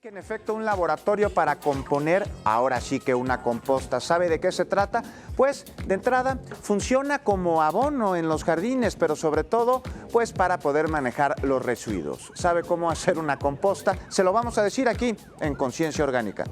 En efecto, un laboratorio para componer, ahora sí que una composta. ¿Sabe de qué se trata? Pues, de entrada, funciona como abono en los jardines, pero sobre todo, pues para poder manejar los residuos. ¿Sabe cómo hacer una composta? Se lo vamos a decir aquí, en Conciencia Orgánica.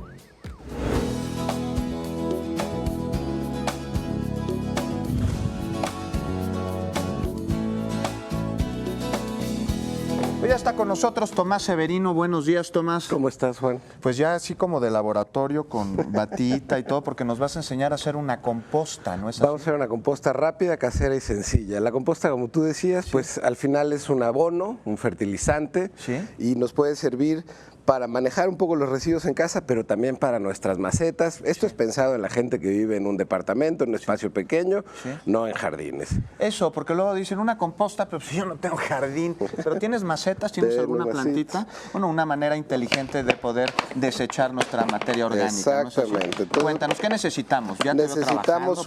Hoy ya está con nosotros Tomás Severino. Buenos días, Tomás. ¿Cómo estás, Juan? Pues ya así como de laboratorio, con batita y todo, porque nos vas a enseñar a hacer una composta, ¿no es así? Vamos a hacer una composta rápida, casera y sencilla. La composta, como tú decías, Sí. pues al final es un abono, un fertilizante, Sí. y nos puede servir para manejar un poco los residuos en casa, pero también para nuestras macetas. Esto es pensado en la gente que vive en un departamento, en un espacio pequeño, Sí. no en jardines. Eso, porque luego dicen una composta, pero si yo no tengo jardín. ¿Pero tienes macetas? ¿Tienes Tengo alguna macetas. plantita? Bueno, una manera inteligente de poder desechar nuestra materia orgánica. ¿no es así? Exactamente. Entonces, Cuéntanos, ¿qué necesitamos? Ya te veo necesitamos trabajando,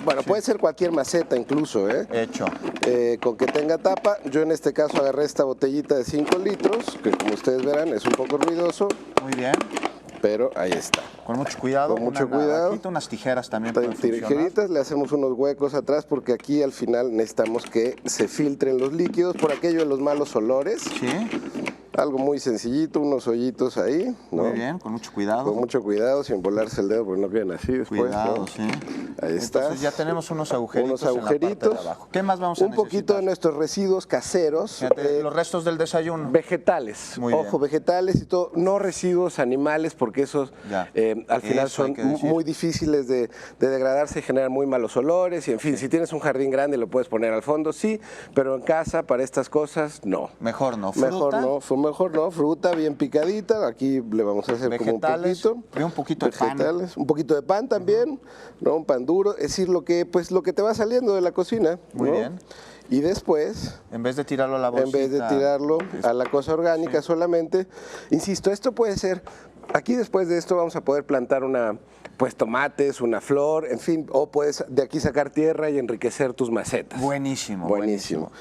bueno, Sí. puede ser cualquier maceta incluso, ¿eh? pero hecho. Con que tenga tapa. Yo en este caso agarré esta botellita de 5 litros, que como ustedes verán es un poco ruidoso, Muy bien. pero ahí está. Con mucho cuidado. Con mucho una cuidado. navajita, unas tijeras también pueden funcionar. Tijeritas, le hacemos unos huecos atrás porque aquí al final necesitamos que se filtren los líquidos por aquello de los malos olores. Sí, Algo muy sencillito, unos hoyitos ahí, ¿no? muy bien, con mucho cuidado. Con mucho cuidado, sin volarse el dedo porque no queden así después. Cuidado, ¿no? sí. Ahí está. Entonces ya tenemos unos agujeritos, Unos agujeritos. en la parte de abajo. ¿Qué más vamos a Un poquito de necesitar? nuestros residuos caseros. Fíjate, los restos del desayuno. Vegetales, Muy ojo, bien. vegetales y todo, no residuos animales porque esos Ya. al final Eso hay son que decir. muy difíciles de degradarse y generan muy malos olores y en fin, si tienes un jardín grande lo puedes poner al fondo, sí, pero en casa para estas cosas no. Mejor no. Mejor no, mejor no, fruta bien picadita, aquí le vamos a hacer Vegetales, como un poquito. y un poquito de pan. Vegetales, un poquito de pan también, ¿no? Un pan duro, es decir, lo que te va saliendo de la cocina. Muy ¿no? bien. Y después, En vez de tirarlo a la bolsita. en vez de tirarlo a la cosa orgánica solamente, insisto, esto puede ser, aquí después de esto vamos a poder plantar pues tomates, una flor, en fin, o puedes de aquí sacar tierra y enriquecer tus macetas. Buenísimo, Buenísimo.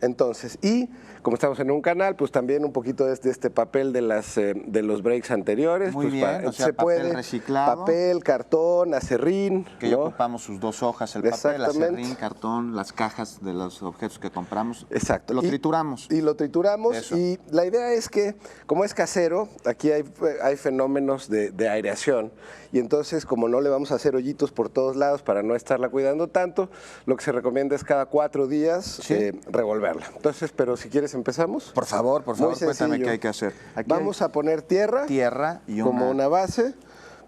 Entonces, Y como estamos en un canal, pues también un poquito de este papel de los breaks anteriores. Muy pues, bien, o sea, papel reciclado. Papel, cartón, acerrín. que ya ¿no? ocupamos sus dos hojas, el papel, Exactamente. acerrín, cartón, las cajas de los objetos que compramos. Exacto. Lo Y- trituramos. Y lo trituramos. Eso. Y la idea es que, como es casero, aquí hay fenómenos de aireación. Y entonces, como no le vamos a hacer hoyitos por todos lados para no estarla cuidando tanto, lo que se recomienda es cada 4 días Sí. revolverla. Entonces, pero si quieres empezamos. Por favor, Muy cuéntame sencillo. qué hay que hacer. Aquí Vamos a poner tierra, hay tierra y como una base.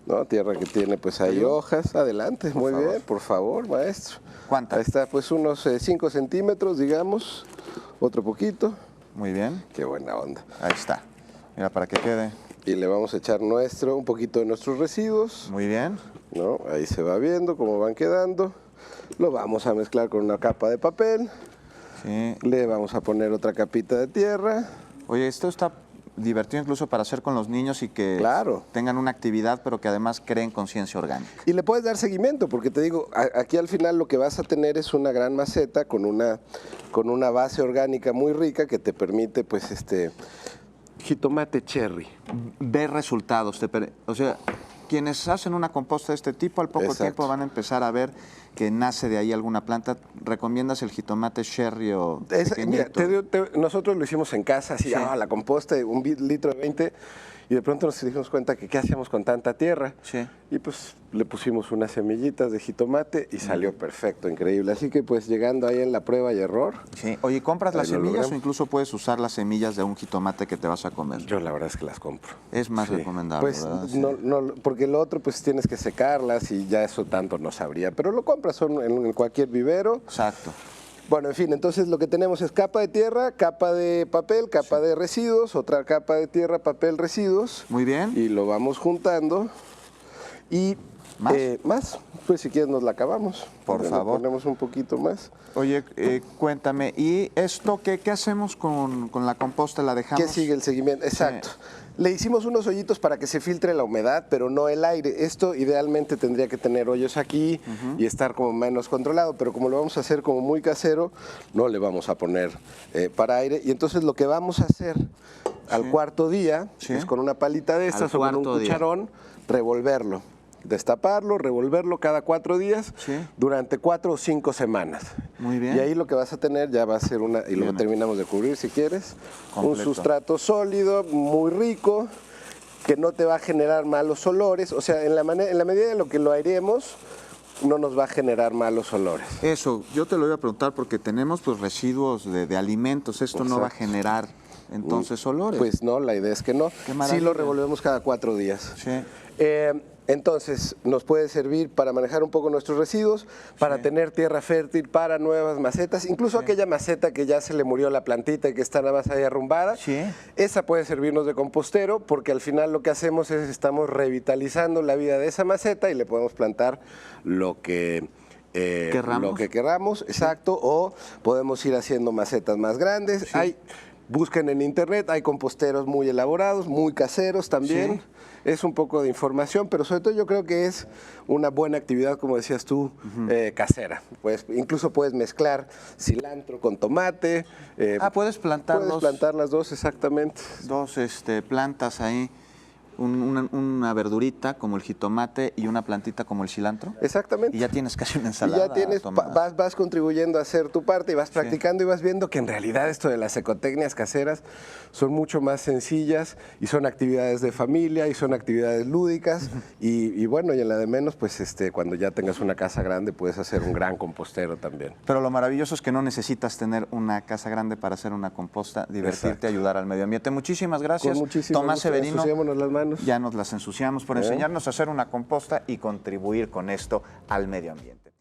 ¿No? Tierra que tiene pues ahí ¿Ayudo? hojas. Adelante, muy favor. bien, por favor, maestro. ¿Cuánta? Ahí está, pues unos 5 centímetros, digamos. Otro poquito. Muy bien, Qué buena onda. ahí está. Mira, para que quede Y le vamos a echar un poquito de nuestros residuos, muy bien. ¿no? Ahí se va viendo cómo van quedando. Lo vamos a mezclar con una capa de papel. Sí. Le vamos a poner otra capita de tierra. Oye, esto está divertido incluso para hacer con los niños y que Claro. tengan una actividad, pero que además creen conciencia orgánica. Y le puedes dar seguimiento, porque te digo, aquí al final lo que vas a tener es una gran maceta con una base orgánica muy rica que te permite, pues, jitomate cherry. Ver resultados. O sea, quienes hacen una composta de este tipo, al poco Exacto. tiempo van a empezar a ver que nace de ahí alguna planta. ¿Recomiendas el jitomate cherry o Mira, pequeñito? nosotros lo hicimos en casa, así, Sí. la composta, un litro de 20, y de pronto nos dimos cuenta que qué hacíamos con tanta tierra. Sí. Y pues le pusimos unas semillitas de jitomate y salió perfecto, increíble. Así que pues llegando ahí en la prueba y error, Sí. Oye, ¿compras las Ahí lo semillas logramos. o incluso puedes usar las semillas de un jitomate que te vas a comer? yo la verdad es que las compro. Es más Sí. recomendable, Pues ¿verdad? Sí. no, porque lo otro pues tienes que secarlas y ya eso tanto no sabría. Pero lo compras en cualquier vivero. Exacto. Bueno, en fin, entonces lo que tenemos es capa de tierra, capa de papel, capa de residuos, otra capa de tierra, papel, residuos. Muy bien. Y lo vamos juntando. Y ¿Más? pues si quieres nos la acabamos. Por Le favor. ponemos un poquito más. Oye, cuéntame, ¿y esto qué hacemos con la composta? ¿La dejamos? ¿Qué sigue el seguimiento? Exacto. Le hicimos unos hoyitos para que se filtre la humedad, pero no el aire. Esto idealmente tendría que tener hoyos aquí y estar como menos controlado, pero como lo vamos a hacer como muy casero, no le vamos a poner para aire. Y entonces lo que vamos a hacer al cuarto día, Sí. es con una palita de estas Al o con un cuarto día. cucharón, revolverlo. Destaparlo, revolverlo cada 4 días Sí. durante 4 o 5 semanas. Muy bien. Y ahí lo que vas a tener ya va a ser una, y luego Bien. terminamos de cubrir si quieres, un Completo. sustrato sólido, muy rico, que no te va a generar malos olores. O sea, en la medida en lo que lo aireemos, no nos va a generar malos olores. Eso, yo te lo iba a preguntar porque tenemos pues residuos de alimentos. Esto no va a Exacto. generar entonces olores. Pues no, la idea es que no. Qué Sí maravilla. lo revolvemos cada 4 días. Sí. Entonces, nos puede servir para manejar un poco nuestros residuos, para tener tierra fértil, para nuevas macetas, incluso aquella maceta que ya se le murió la plantita y que está nada más ahí arrumbada. Sí. Esa puede servirnos de compostero porque al final lo que hacemos es estamos revitalizando la vida de esa maceta y le podemos plantar lo que querramos, exacto, o podemos ir haciendo macetas más grandes. Busquen en internet, hay composteros muy elaborados, muy caseros también. Sí. Es un poco de información, pero sobre todo yo creo que es una buena actividad, como decías tú, casera. Pues incluso puedes mezclar cilantro con tomate. Puedes plantar Puedes plantar las dos, exactamente. dos plantas ahí, una verdurita como el jitomate y una plantita como el cilantro. Exactamente. Y ya tienes casi una Y ensalada. ya tienes, Tomás. vas contribuyendo a hacer tu parte y vas practicando y vas viendo que en realidad esto de las ecotecnias caseras son mucho más sencillas y son actividades de familia y son actividades lúdicas y bueno, y en la de menos, pues cuando ya tengas una casa grande puedes hacer un gran compostero también. Pero lo maravilloso es que no necesitas tener una casa grande para hacer una composta, divertirte, Exacto. ayudar al medio ambiente. Muchísimas gracias, Con muchísimo Tomás gusto. Severino. Ensuciémonos las manos. Ya nos las ensuciamos por enseñarnos a hacer una composta y contribuir con esto al medio ambiente.